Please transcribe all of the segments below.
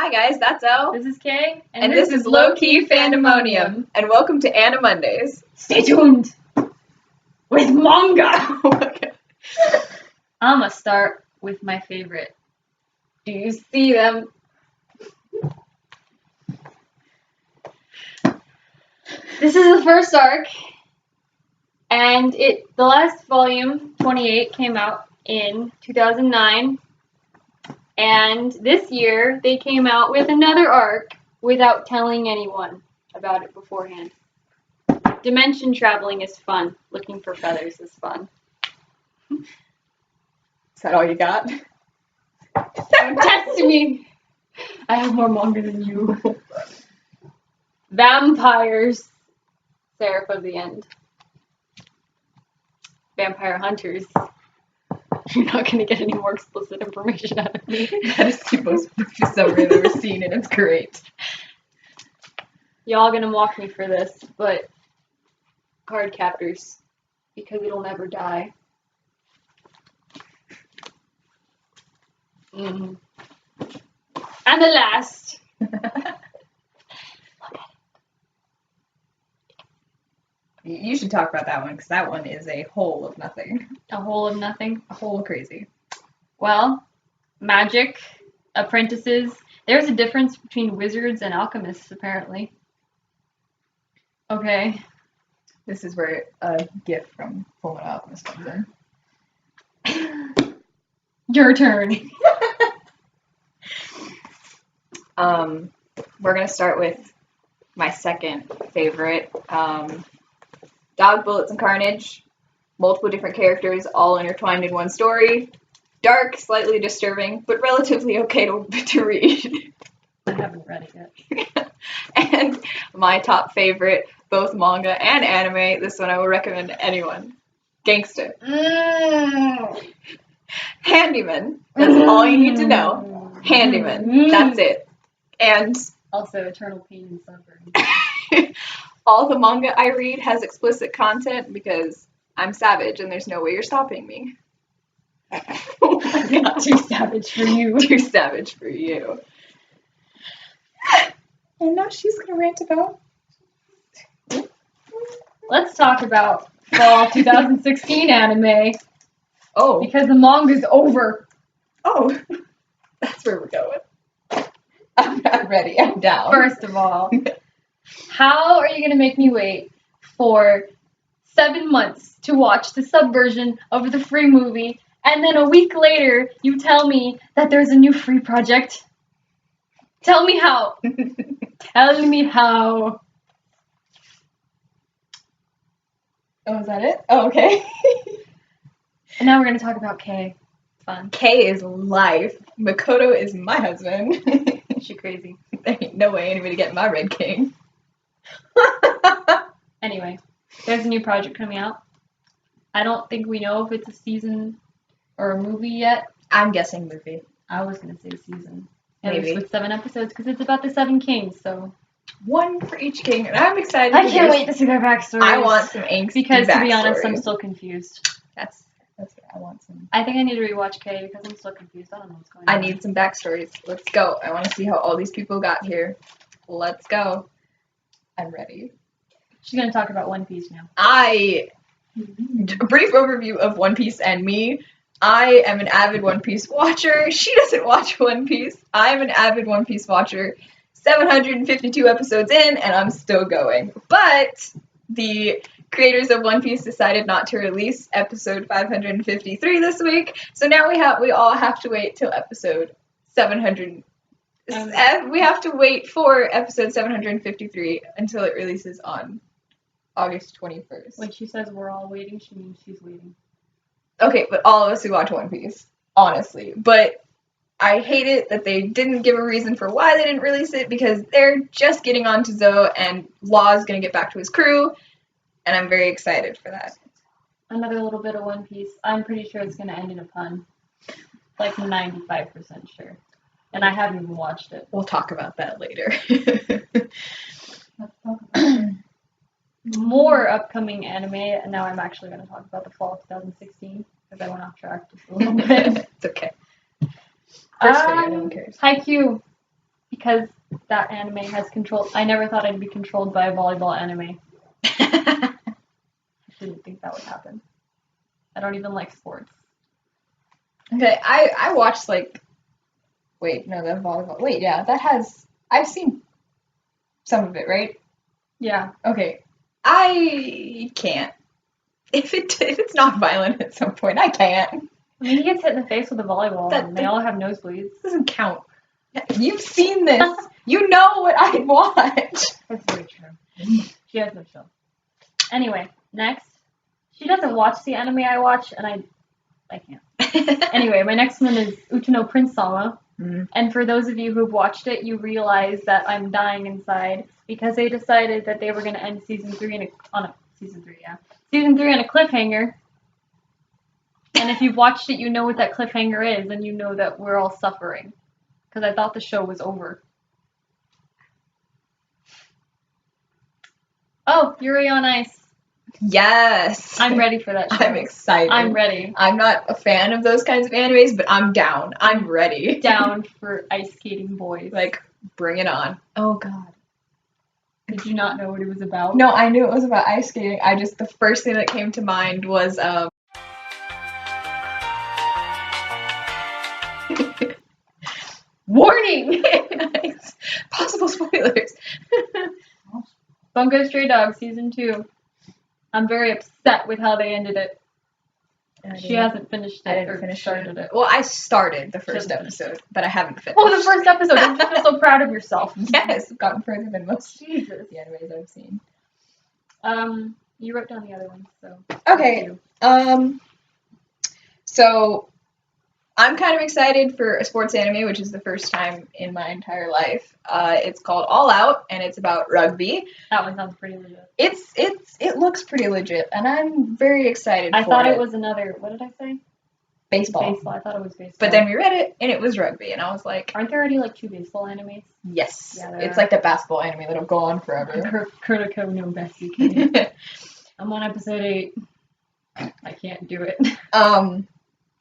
Hi guys, that's Elle. This is Kay. And this is Low Key Fandemonium. And welcome to AniMondays. Stay tuned with manga. Oh my god. I'm gonna start with my favorite. Do you see them? This is the first arc, and the last volume, 28, came out in 2009. And this year, they came out with another arc without telling anyone about it beforehand. Dimension traveling is fun. Looking for feathers is fun. Is that all you got? Don't test me! I have more manga than you. Vampires. Seraph of the End. Vampire hunters. You're not going to get any more explicit information out of me. That is the most spooky summary I've ever seen, and it's great. Y'all gonna mock me for this, but card captors, because it'll never die. And the last. You should talk about that one, because that one is a hole of nothing. A hole of nothing. A hole of crazy. Well, magic, apprentices. There's a difference between wizards and alchemists, apparently. Okay. This is where a gift from Fullmetal Alchemist comes in. Your turn. We're going to start with my second favorite. Dog, Bullets, and Carnage. Multiple different characters, all intertwined in one story. Dark, slightly disturbing, but relatively okay to read. I haven't read it yet. And my top favorite, both manga and anime, this one I will recommend to anyone. Gangsta. Handyman. That's all you need to know. Handyman. That's it. And also Eternal Pain and Suffering. all the manga I read has explicit content because I'm savage and there's no way you're stopping me. Oh my god. Too savage for you. Too savage for you. And now she's gonna rant about. Let's talk about fall 2016 anime. Oh. Because the manga's over. Oh. That's where we're going. I'm ready. I'm down. First of all, how are you going to make me wait for 7 months to watch the subversion of the free movie, and then a week later you tell me that there's a new free project? Tell me how. Tell me how. Oh, is that it? Oh, okay. And now we're going to talk about Kay. Fun. Kay is life. Makoto is my husband. She crazy. There ain't no way anybody getting my Red King. Anyway, there's a new project coming out. I don't think we know if it's a season or a movie yet. I'm guessing movie. I was going to say season. Maybe. With 7 episodes, because it's about the 7 kings, so. One for each king, and I'm excited. I can't wait to see their backstories. I want some angsty because, to be backstory. honest, I'm still confused. That's what I want some. I think I need to rewatch Kay because I'm still confused. I don't know what's going on. I need some backstories. Let's go. I want to see how all these people got here. Let's go. I'm ready. She's going to talk about One Piece now. A brief overview of One Piece and me. I am an avid One Piece watcher. She doesn't watch One Piece. I'm an avid One Piece watcher. 752 episodes in, and I'm still going. But the creators of One Piece decided not to release episode 553 this week, so now we all have to wait till episode 700. We have to wait for episode 753 until it releases on August 21st. When she says we're all waiting, she means she's waiting. Okay, but all of us who watch One Piece, honestly. But I hate it that they didn't give a reason for why they didn't release it, because they're just getting on to Zoe, and Law's going to get back to his crew, and I'm very excited for that. Another little bit of One Piece. I'm pretty sure it's going to end in a pun. Like 95% sure. And I haven't even watched it. We'll talk about that later. Let's talk about more upcoming anime, and now I'm actually going to talk about the fall of 2016, because I went off track just a little bit. It's okay. First video, no one cares. Haikyuu. because that anime has control. I never thought I'd be controlled by a volleyball anime. I didn't think that would happen. I don't even like sports. Okay, I watched like, wait, no, the volleyball. Wait, yeah, that has, I've seen some of it, right? Yeah. Okay, I can't. If it's not violent at some point, I can't. I mean, he gets hit in the face with a volleyball, and they all have nosebleeds. This doesn't count. You've seen this. You know what I'd watch. That's very true. She has no chill. Anyway, next. She doesn't watch the anime I watch, and I can't. Anyway, my next one is Uchino Prince Sama. Mm. And for those of you who've watched it, you realize that I'm dying inside because they decided that they were going to end season 3 on a cliffhanger. And if you've watched it, you know what that cliffhanger is, and you know that we're all suffering. Because I thought the show was over. Oh, Yuri on Ice. Yes. I'm ready for that show. I'm excited. I'm ready. I'm not a fan of those kinds of animes, but I'm down. I'm ready. Down for ice skating boys. Like, bring it on. Oh, God. Did you not know what it was about? No, I knew it was about ice skating. The first thing that came to mind was, warning! Possible spoilers. Bungo Stray Dogs Season 2. I'm very upset with how they ended it. She hasn't finished it or started it. Well, I started the first episode, but I haven't finished. Oh, the first episode! Don't you feel so proud of yourself? Yes, I've gotten further than most Jesus. of the animes I've seen. You wrote down the other ones, so. Okay. So I'm kind of excited for a sports anime, which is the first time in my entire life. It's called All Out, and it's about rugby. That one sounds pretty legit. It looks pretty legit, and I'm very excited. I thought it was another. What did I say? Baseball. Baseball. I thought it was baseball. But then we read it, and it was rugby, and I was like, aren't there already like 2 baseball animes? yes. Yeah, it's like the basketball anime that'll go on forever. Kuroko no Basuke. I'm on episode 8. I can't do it.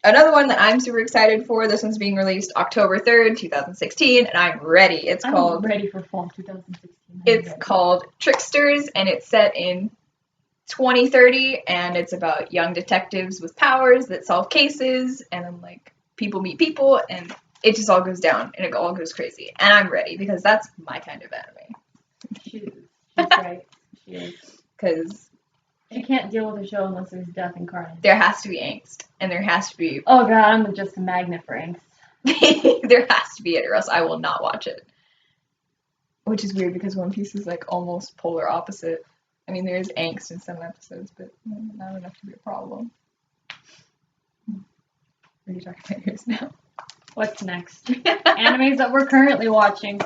Another one that I'm super excited for. This one's being released October 3rd, 2016, and I'm ready. I'm ready for fall 2016. It's called Tricksters, and it's set in 2030, and it's about young detectives with powers that solve cases, and then like people meet people, and it just all goes down, and it all goes crazy. And I'm ready because that's my kind of anime. She's right. She is. Because she can't deal with a show unless there's death and carnage. There has to be angst, and there has to be. Oh God, I'm just a magnet for angst. There has to be it, or else I will not watch it. Which is weird because One Piece is like almost polar opposite. I mean, there is angst in some episodes, but not enough to be a problem. Are you talking about yours now? What's next? Animes that we're currently watching.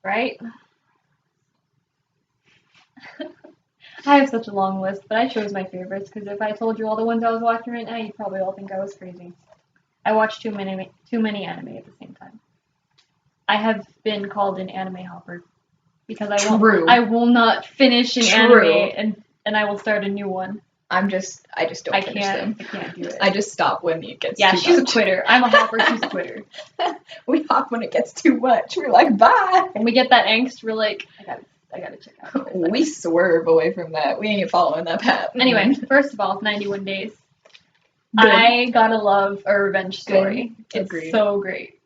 Right? I have such a long list, but I chose my favorites because if I told you all the ones I was watching right now, you'd probably all think I was crazy. I watch too many anime at the same time. I have been called an anime hopper because I will not finish an anime and I will start a new one. I just don't finish them. I can't do it. I just stop when it gets too much. Yeah, she's a quitter. I'm a hopper, she's a quitter. We hop when it gets too much. We're like, bye. When we get that angst, we're like, I gotta check out. We swerve away from that. We ain't following that path. Anyway, first of all, it's 91 Days. Good. I gotta love a revenge story. Good. It's Agreed. So great.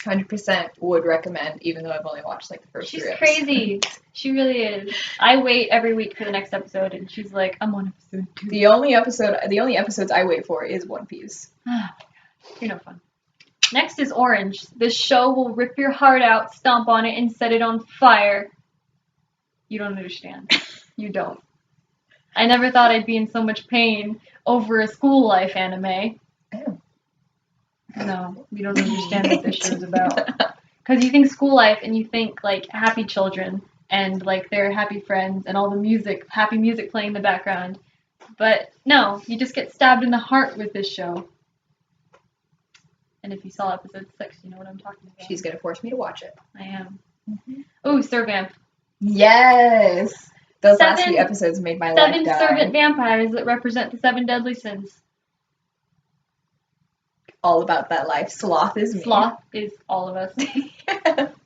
100% would recommend, even though I've only watched like the first 3 episodes. She's crazy. She really is. I wait every week for the next episode, and she's like, I'm on episode 2. The only episodes I wait for is One Piece. You're no fun. Next is Orange. This show will rip your heart out, stomp on it, and set it on fire. You don't understand. You don't. I never thought I'd be in so much pain over a school life anime. Oh. No, you don't understand what this show's about. Because you think school life and you think like happy children and like their happy friends and all the music, happy music playing in the background. But no, you just get stabbed in the heart with this show. And if you saw episode 6, you know what I'm talking about. She's gonna force me to watch it. I am. Mm-hmm. Ooh, Sir Vamp. Yes! Those last few episodes made my life die. 7 servant vampires that represent the 7 deadly sins. all about that life. Sloth is me. Sloth is all of us.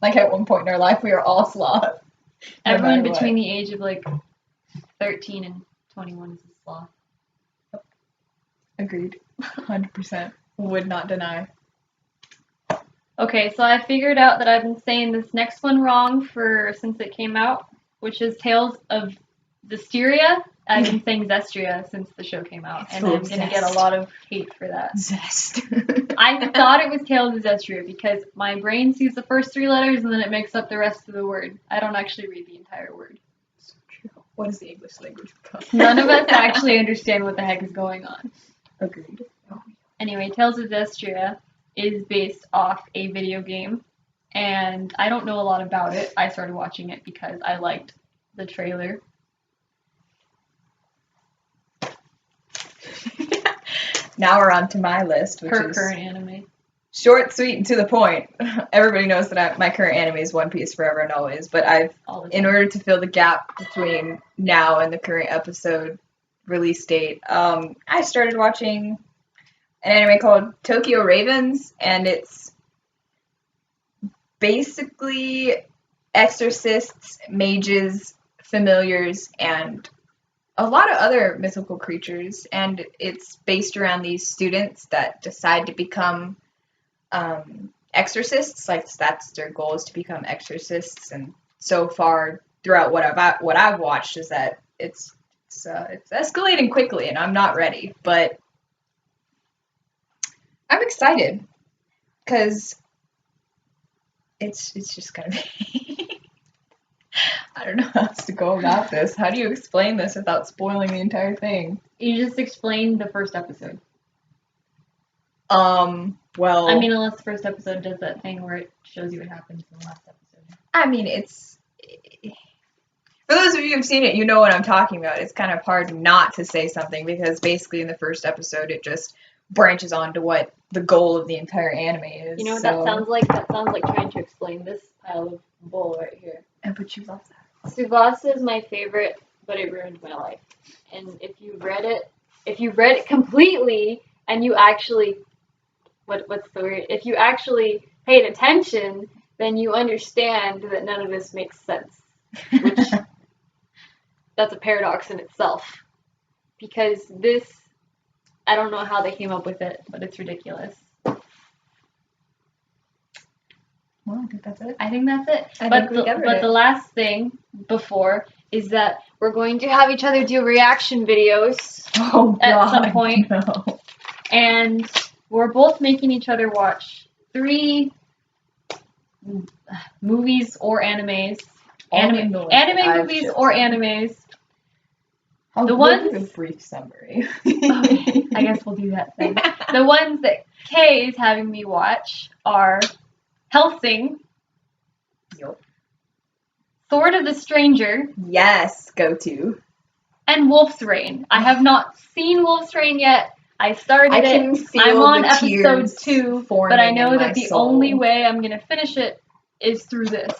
Like at one point in our life, we are all sloth. Everyone between the age of like 13 and 21 is a sloth. Agreed. 100%. Would not deny. Okay, so I figured out that I've been saying this next one wrong since it came out, which is Tales of Zestiria. I've been saying Zestria since the show came out, and I'm going to get a lot of hate for that. Zest. I thought it was Tales of Zestria because my brain sees the first 3 letters and then it makes up the rest of the word. I don't actually read the entire word. What is the English language called? None of us actually understand what the heck is going on. Agreed. Anyway, Tales of Zestria is based off a video game, and I don't know a lot about it. I started watching it because I liked the trailer. Now we're on to my list, which Her is current anime. short, sweet, and to the point. Everybody knows that my current anime is One Piece forever and always, but in order to fill the gap between now and the current episode release date, I started watching an anime called Tokyo Ravens, and it's basically exorcists, mages, familiars, and a lot of other mythical creatures, and it's based around these students that decide to become exorcists. Like, that's their goal, is to become exorcists. And so far throughout what I've watched is that it's escalating quickly, and I'm not ready, but I'm excited because it's just gonna be. I don't know how else to go about this. How do you explain this without spoiling the entire thing? You just explained the first episode. Well, I mean, unless the first episode does that thing where it shows you what happens in the last episode. I mean, it's... For those of you who've seen it, you know what I'm talking about. It's kind of hard not to say something because basically in the first episode it just branches on to what the goal of the entire anime is. You know what that sounds like? That sounds like trying to explain this pile of bull right here. But you love that. Tsubasa is my favorite, but it ruined my life. And if you read it completely, and you actually, what's the word? If you actually paid attention, then you understand that none of this makes sense. Which, that's a paradox in itself. Because this, I don't know how they came up with it, but it's ridiculous. Well, I think that's it. I think that's it. But the last thing before is that we're going to have each other do reaction videos at some point. No. And we're both making each other watch 3 movies or animes. Anime movies or animes. I'll give a brief summary. Okay, I guess we'll do that then. The ones that Kay is having me watch are Hellsing, Yup. Sword of the Stranger, Yes, go to. and Wolf's Rain. I have not seen Wolf's Rain yet. I started it. I'm on episode 2, but I know that the only way I'm going to finish it is through this.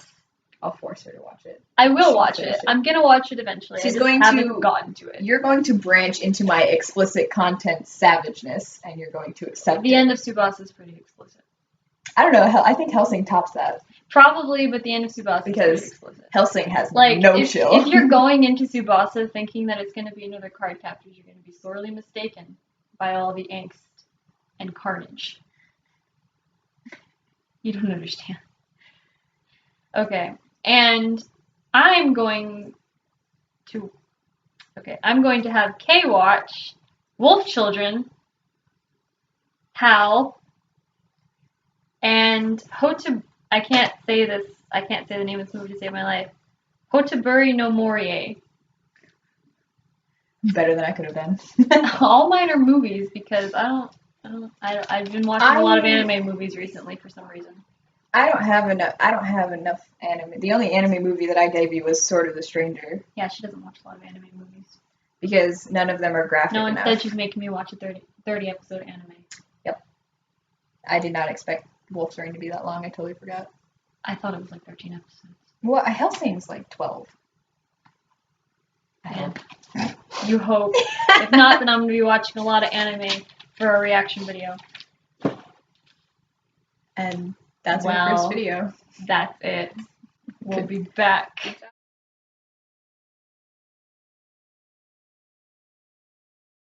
I'll force her to watch it. I will watch it. I'm going to watch it eventually. I just haven't gotten to it. You're going to branch into my explicit content savageness, and you're going to accept it. The end of Tsubasa is pretty explicit. I don't know. I think Hellsing tops that. Probably, but the end of Tsubasa is pretty explicit. Hellsing has chill. If you're going into Tsubasa thinking that it's going to be another card captors, you're going to be sorely mistaken by all the angst and carnage. You don't understand. Okay. And I'm going to have Kay watch Wolf Children, Hal, and I can't say the name of this movie to save my life. Hotaburi no Morie. Better than I could have done. All mine are movies because I've been watching a lot of anime movies recently for some reason. I don't have enough anime. The only anime movie that I gave you was Sword of the Stranger. Yeah, she doesn't watch a lot of anime movies. Because none of them are graphic enough. Instead she's making me watch a 30 episode anime. Yep. I did not expect Wolf's Rain to be that long. I totally forgot. I thought it was like 13 episodes. Well, Hellsing's like 12. Yeah. You hope. If not, then I'm going to be watching a lot of anime for a reaction video. And that's our first video. That's it. We'll be back.